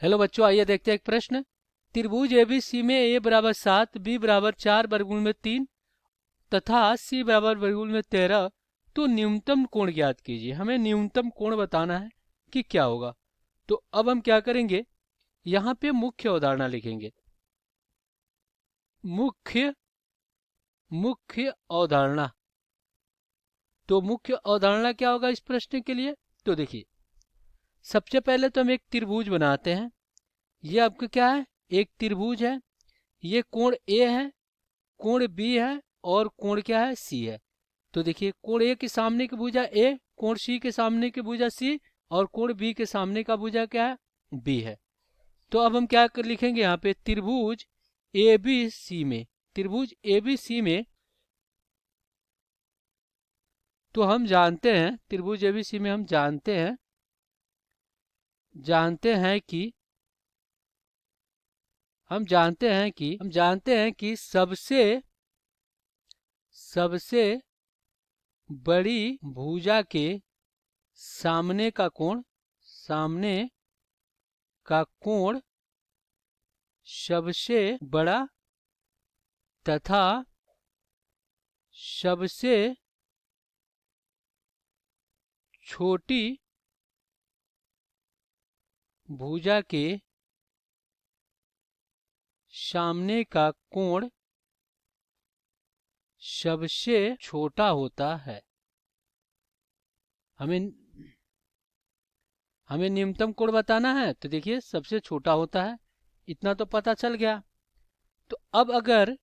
Hello बच्चों, आइए देखते हैं एक प्रश्न। त्रिभुज एबीसी में ए बराबर 7, बी बराबर 4 वर्गमूल में 3 तथा सी बराबर वर्गमूल में 13, तो न्यूनतम कोण ज्ञात कीजिए। हमें न्यूनतम कोण बताना है कि क्या होगा। तो अब हम क्या करेंगे, यहाँ पे मुख्य अवधारणा लिखेंगे। मुख्य मुख्य अवधारणा। तो मुख्य अवधारणा क्या होगा इस प्रश्न के लिए? तो देखिए, सबसे पहले तो हम एक त्रिभुज बनाते हैं। ये आपका क्या है? एक त्रिभुज है। ये कोण ए है, कोण बी है और कोण क्या है? सी है। तो देखिए, कोण ए के सामने की भुजा ए, कोण सी के सामने की भुजा सी और कोण बी के सामने का भुजा क्या है? बी है। तो अब हम क्या कर लिखेंगे यहाँ पे? त्रिभुज ए बी सी में, त्रिभुज ए बी सी में तो हम जानते हैं, त्रिभुज ए बी सी में हम जानते हैं कि सबसे बड़ी भुजा के सामने का कोण सबसे बड़ा तथा सबसे छोटी भुजा के सामने का कोण सबसे छोटा होता है। हमें न्यूनतम कोण बताना है, तो देखिए सबसे छोटा होता है, इतना तो पता चल गया। तो अब अगर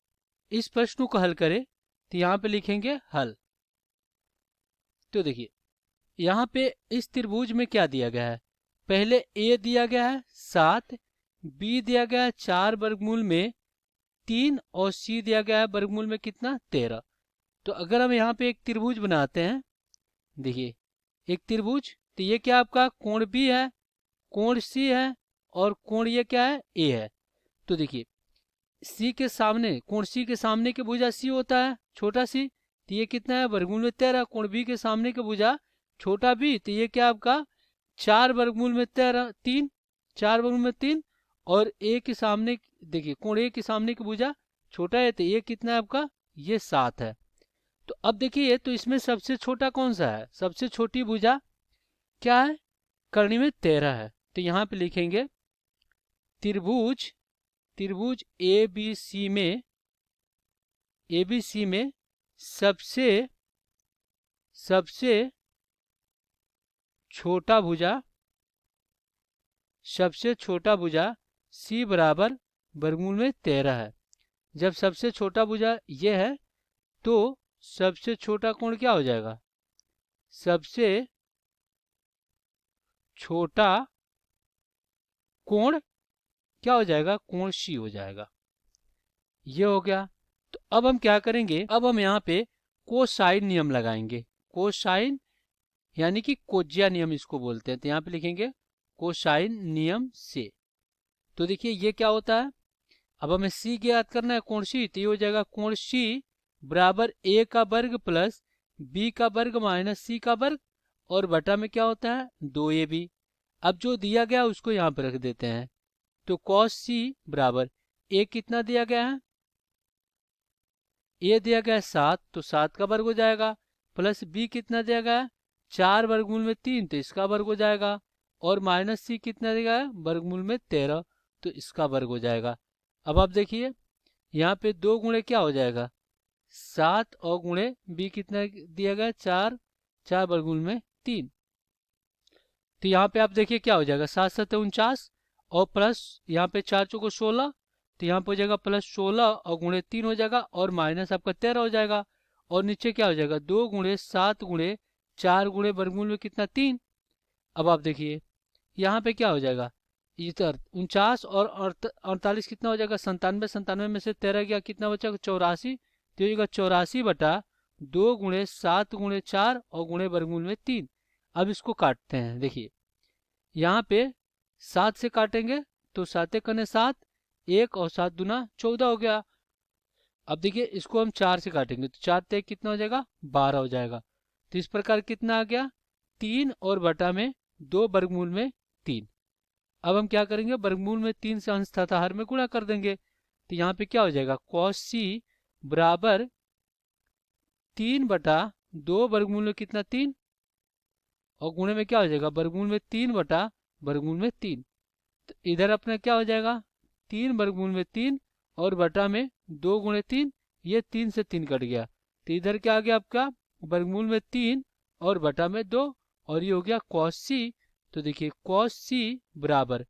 इस प्रश्न को हल करें तो यहाँ पे लिखेंगे हल। तो देखिए, यहाँ पे इस त्रिभुज में क्या दिया गया है? पहले ए दिया गया है 7, बी दिया गया है 4 वर्गमूल में 3 और सी दिया गया है वर्गमूल में कितना? 13। तो अगर हम यहाँ पे एक त्रिभुज बनाते हैं, देखिए एक त्रिभुज, तो ये क्या आपका कोण बी है, कोण सी है और कोण ये क्या है? ए है। तो देखिए, सी के सामने, कोण सी के सामने की भुजा सी होता है, छोटा सी, तो ये कितना है? वर्गमूल में 13। कोण बी के सामने की भुजा छोटा बी, तो ये क्या आपका 4 वर्गमूल में 13, 3, 4 वर्गमूल में 3। और ए के सामने, देखिए कोण ए के सामने की भुजा छोटा है, तो ये कितना है आपका? ये 7 है। तो अब देखिए, तो इसमें सबसे छोटा कौन सा है? सबसे छोटी भुजा क्या है? कर्णी में 13 है। तो यहाँ पे लिखेंगे त्रिभुज त्रिभुज ए बी सी में सबसे छोटा भुजा सी बराबर वर्गमूल में 13 है। जब सबसे छोटा भुजा ये है, तो सबसे छोटा कोण क्या हो जाएगा? सबसे छोटा कोण क्या हो जाएगा? कोण सी हो जाएगा। ये हो गया। तो अब हम क्या करेंगे? अब हम यहाँ पे कोसाइन नियम लगाएंगे। कोसाइन यानी कि कोज्या नियम इसको बोलते हैं। तो यहाँ पे लिखेंगे कोसाइन नियम से। तो देखिए, ये क्या होता है? अब हमें सी ज्ञात करना है, कोण सी। तो ये हो जाएगा कोण सी बराबर ए का वर्ग प्लस बी का वर्ग माइनस सी का वर्ग और बटा में क्या होता है? 2ab। अब जो दिया गया उसको यहाँ पे रख देते हैं। तो कॉस सी बराबर ए कितना दिया गया है? ए दिया गया है 7, तो 7 का वर्ग हो जाएगा, प्लस बी कितना दिया गया है? 4 वर्गमूल में 3, तो इसका वर्ग हो जाएगा, और माइनस सी कितना दिया गया है? वर्गमूल में 13, तो इसका वर्ग हो जाएगा। अब आप देखिए, यहाँ पे 2 गुणे क्या हो जाएगा? 7 और गुणे बी कितना दिया गया? 4, 4 वर्गमूल में 3। तो यहाँ पे आप देखिए क्या हो जाएगा? 7 7 49 और प्लस यहाँ पे 4 चौको 16, तो यहाँ पे हो जाएगा प्लस 16 और गुणे 3 हो जाएगा और माइनस आपका 13 हो जाएगा। और नीचे क्या हो जाएगा? 2 गुणे 7 गुणे 4 गुणे वर्गमूल में कितना? 3। अब आप देखिए यहाँ पे क्या हो जाएगा? इधर 49 और 48 कितना हो जाएगा? 97। 97 में से 13 गया, कितना बचा? 84। तो ये 84 बटा 2 गुणे 7 गुणे 4 और गुणे वर्गमूल में 3। अब इसको काटते हैं। देखिए, यहाँ पे 7 से काटेंगे तो 7 कने 7, 1 और 7 दूना 14 हो गया। अब देखिए, इसको हम 4 से काटेंगे तो 4 ते कितना हो जाएगा? 12 हो जाएगा। तो इस प्रकार कितना आ गया? 3 और बटा में 2 वर्गमूल में 3। अब हम क्या करेंगे, वर्गमूल में 3 से अंश तथा हर में गुणा कर देंगे। तो यहाँ पे क्या हो जाएगा, कॉस सी बराबर 3/2, वर्गमूल में कितना 3, और गुणे में क्या हो जाएगा, वर्गमूल में 3/वर्गमूल में 3। तो इधर अपना क्या हो जाएगा, 3/3 और बटा में 2 × 3, ये 3 से 3 कट गया। तो इधर क्या आ गया आपका, वर्गमूल में 3 और बटा में 2, और ये हो गया कॉस सी। तो देखिए कॉस सी बराबर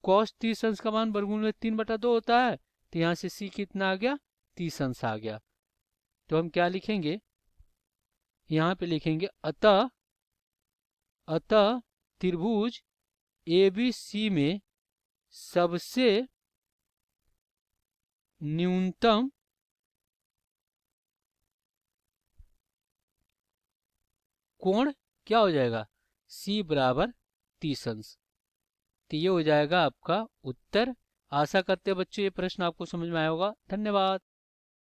कॉस 30 अंश का मान वर्गमूल में 3/2 होता है। तो यहाँ से सी कितना आ गया, 30 अंश आ गया। तो हम क्या लिखेंगे, यहाँ पे लिखेंगे अतः अतः त्रिभुज ABC में सबसे न्यूनतम कोण क्या हो जाएगा, C बराबर 30 अंश। तो ये हो जाएगा आपका उत्तर। आशा करते हैं बच्चों ये प्रश्न आपको समझ में आया होगा। धन्यवाद।